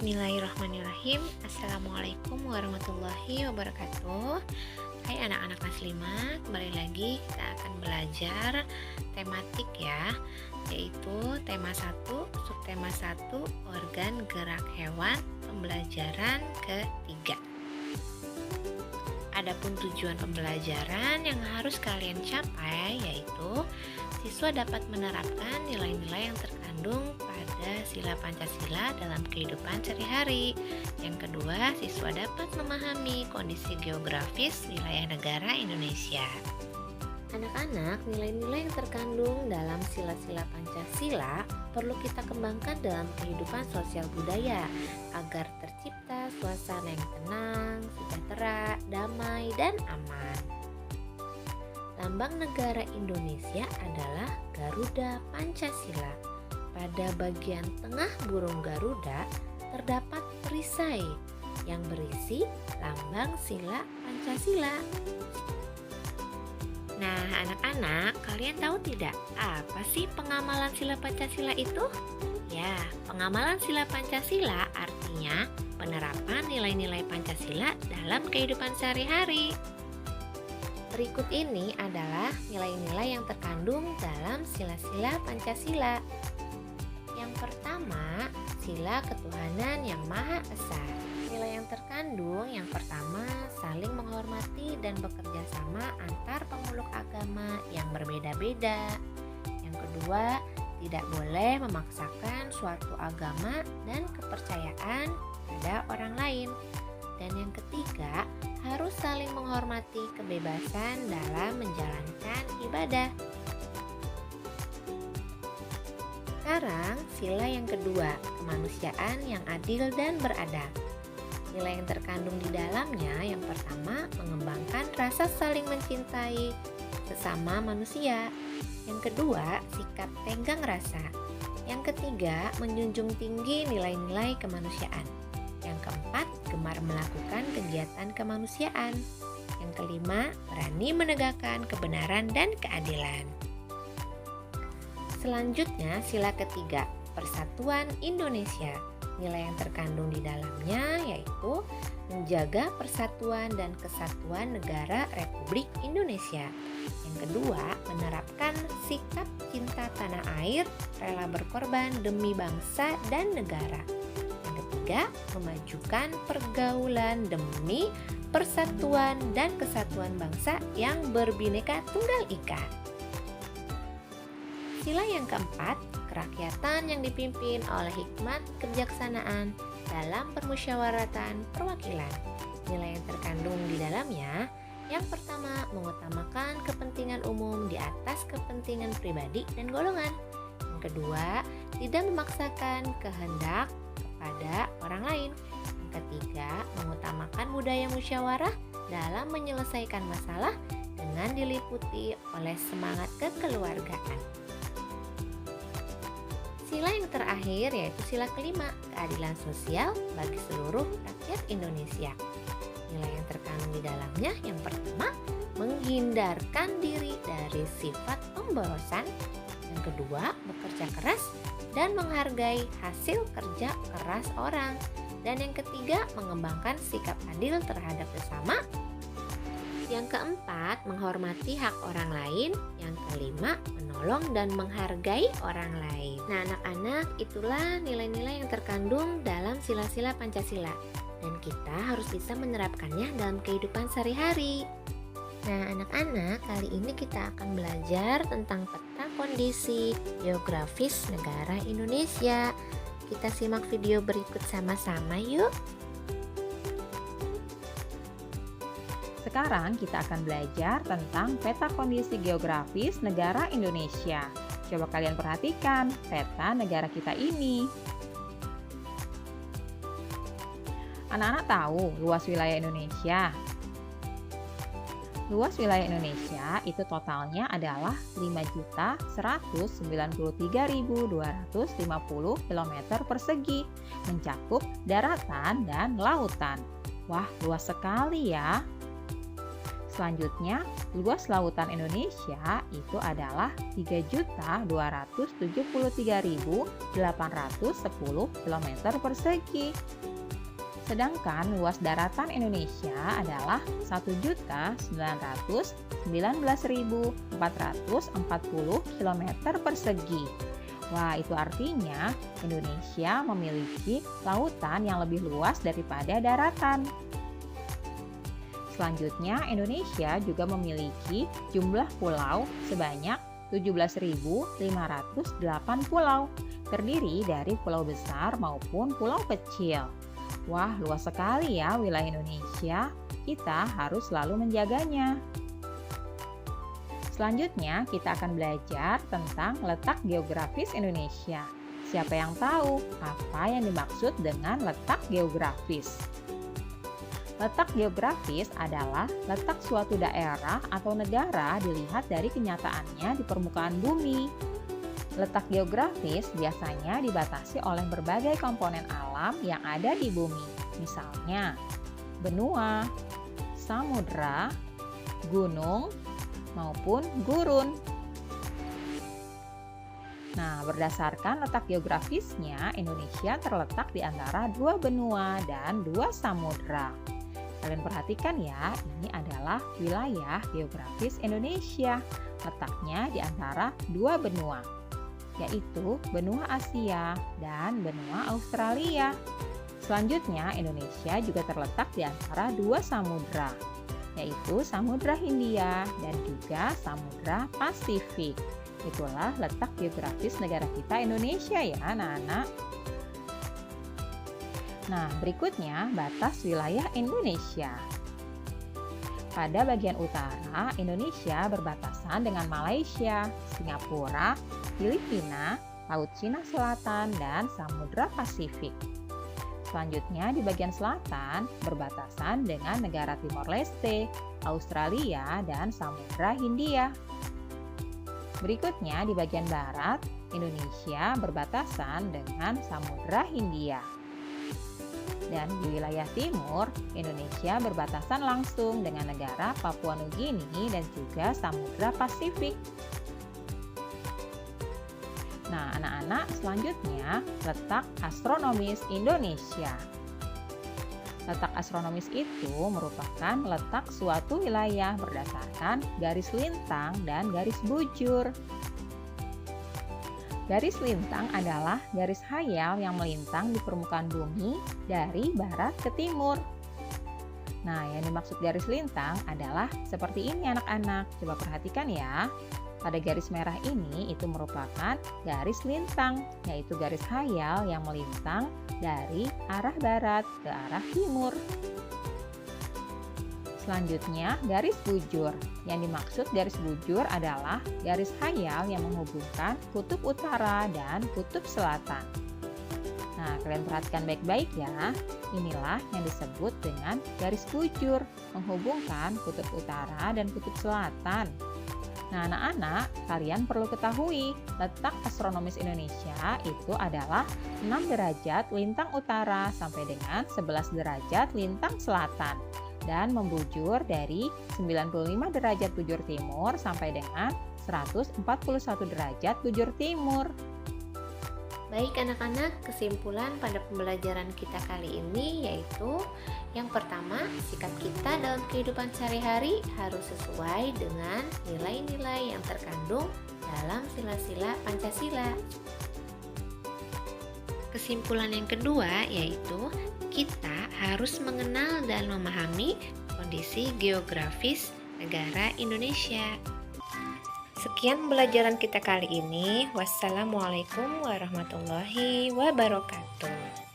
Bismillahirrahmanirrahim. Assalamualaikum warahmatullahi wabarakatuh. Hai anak-anak kelas 5, kembali lagi kita akan belajar tematik ya, yaitu tema 1, subtema 1, organ gerak hewan, pembelajaran ketiga. Adapun tujuan pembelajaran yang harus kalian capai yaitu siswa dapat menerapkan nilai-nilai yang terkandung pada sila Pancasila dalam kehidupan sehari-hari. Yang kedua, siswa dapat memahami kondisi geografis wilayah negara Indonesia. Anak-anak, nilai-nilai yang terkandung dalam sila-sila Pancasila perlu kita kembangkan dalam kehidupan sosial budaya agar tercipta suasana yang tenang, sejahtera, damai, dan aman. Lambang negara Indonesia adalah Garuda Pancasila. Pada bagian tengah burung Garuda terdapat perisai yang berisi lambang sila Pancasila. Nah, anak-anak, kalian tahu tidak apa sih pengamalan sila Pancasila itu? Ya, pengamalan sila Pancasila artinya penerapan nilai-nilai Pancasila dalam kehidupan sehari-hari. Berikut ini adalah nilai-nilai yang terkandung dalam sila-sila Pancasila. Yang pertama, sila ketuhanan yang Maha Esa. Nilai yang terkandung yang pertama, saling menghormati dan bekerja sama antar pemeluk agama yang berbeda-beda. Yang kedua, tidak boleh memaksakan suatu agama dan kepercayaan pada orang lain. Dan yang ketiga, harus saling menghormati kebebasan dalam menjalankan ibadah. Sekarang, sila yang kedua, kemanusiaan yang adil dan beradab. Nilai yang terkandung di dalamnya yang pertama, mengembangkan rasa saling mencintai sesama manusia. Yang kedua, sikap tenggang rasa. Yang ketiga, menjunjung tinggi nilai-nilai kemanusiaan. Yang keempat, gemar melakukan kegiatan kemanusiaan. Yang kelima, berani menegakkan kebenaran dan keadilan. Selanjutnya, sila ketiga, Persatuan Indonesia. Nilai yang terkandung di dalamnya yaitu menjaga persatuan dan kesatuan negara Republik Indonesia. Yang kedua, menerapkan sikap cinta tanah air, rela berkorban demi bangsa dan negara. Yang ketiga, memajukan pergaulan demi persatuan dan kesatuan bangsa yang berbineka tunggal ika. Sila yang keempat, kerakyatan yang dipimpin oleh hikmat kebijaksanaan dalam permusyawaratan perwakilan. Nilai yang terkandung di dalamnya, yang pertama, mengutamakan kepentingan umum di atas kepentingan pribadi dan golongan. Yang kedua, tidak memaksakan kehendak kepada orang lain. Yang ketiga, mengutamakan budaya musyawarah dalam menyelesaikan masalah dengan diliputi oleh semangat kekeluargaan. Sila yang terakhir yaitu sila kelima, keadilan sosial bagi seluruh rakyat Indonesia. Nilai yang terkandung di dalamnya yang pertama, menghindarkan diri dari sifat pemborosan. Yang kedua, bekerja keras dan menghargai hasil kerja keras orang. Dan yang ketiga, mengembangkan sikap adil terhadap sesama. Yang keempat, menghormati hak orang lain. Yang kelima, menolong dan menghargai orang lain. Nah, anak-anak, itulah nilai-nilai yang terkandung dalam sila-sila Pancasila. Dan kita harus bisa menerapkannya dalam kehidupan sehari-hari. Nah, anak-anak, kali ini kita akan belajar tentang peta kondisi geografis negara Indonesia. Kita simak video berikut sama-sama yuk. Sekarang kita akan belajar tentang peta kondisi geografis negara Indonesia. Coba kalian perhatikan peta negara kita ini. Anak-anak tahu luas wilayah Indonesia? Luas wilayah Indonesia itu totalnya adalah 5.193.250 km persegi, mencakup daratan dan lautan. Wah, luas sekali ya. Selanjutnya, luas lautan Indonesia itu adalah 3.273.810 km persegi. Sedangkan luas daratan Indonesia adalah 1.919.440 km persegi. Wah, itu artinya Indonesia memiliki lautan yang lebih luas daripada daratan. Selanjutnya, Indonesia juga memiliki jumlah pulau sebanyak 17.508 pulau, terdiri dari pulau besar maupun pulau kecil. Wah, luas sekali ya wilayah Indonesia. Kita harus selalu menjaganya. Selanjutnya, kita akan belajar tentang letak geografis Indonesia. Siapa yang tahu apa yang dimaksud dengan letak geografis? Letak geografis adalah letak suatu daerah atau negara dilihat dari kenyataannya di permukaan bumi. Letak geografis biasanya dibatasi oleh berbagai komponen alam yang ada di bumi, misalnya benua, samudra, gunung, maupun gurun. Nah, berdasarkan letak geografisnya, Indonesia terletak di antara dua benua dan dua samudra. Kalian perhatikan ya, ini adalah wilayah geografis Indonesia. Letaknya di antara dua benua, yaitu benua Asia dan benua Australia. Selanjutnya, Indonesia juga terletak di antara dua samudra, yaitu Samudra Hindia dan juga Samudra Pasifik. Itulah letak geografis negara kita Indonesia ya anak-anak. Nah, berikutnya batas wilayah Indonesia. Pada bagian utara, Indonesia berbatasan dengan Malaysia, Singapura, Filipina, Laut Cina Selatan, dan Samudra Pasifik. Selanjutnya di bagian selatan berbatasan dengan negara Timor Leste, Australia, dan Samudra Hindia. Berikutnya di bagian barat, Indonesia berbatasan dengan Samudra Hindia. Dan di wilayah timur, Indonesia berbatasan langsung dengan negara Papua Nugini dan juga Samudra Pasifik. Nah, anak-anak, selanjutnya letak astronomis Indonesia. Letak astronomis itu merupakan letak suatu wilayah berdasarkan garis lintang dan garis bujur. Garis lintang adalah garis hayal yang melintang di permukaan bumi dari barat ke timur. Nah, yang dimaksud garis lintang adalah seperti ini anak-anak. Coba perhatikan ya. Pada garis merah ini itu merupakan garis lintang, yaitu garis hayal yang melintang dari arah barat ke arah timur. Selanjutnya, garis bujur. Yang dimaksud garis bujur adalah garis hayal yang menghubungkan kutub utara dan kutub selatan. Nah, kalian perhatikan baik-baik ya. Inilah yang disebut dengan garis bujur, menghubungkan kutub utara dan kutub selatan. Nah, anak-anak, kalian perlu ketahui, letak astronomis Indonesia itu adalah 6 derajat lintang utara sampai dengan 11 derajat lintang selatan dan membujur dari 95 derajat bujur timur sampai dengan 141 derajat bujur timur. Baik anak-anak, kesimpulan pada pembelajaran kita kali ini yaitu yang pertama, sikap kita dalam kehidupan sehari-hari harus sesuai dengan nilai-nilai yang terkandung dalam sila-sila Pancasila. Kesimpulan yang kedua yaitu kita harus mengenal dan memahami kondisi geografis negara Indonesia. Sekian pembelajaran kita kali ini. Wassalamualaikum warahmatullahi wabarakatuh.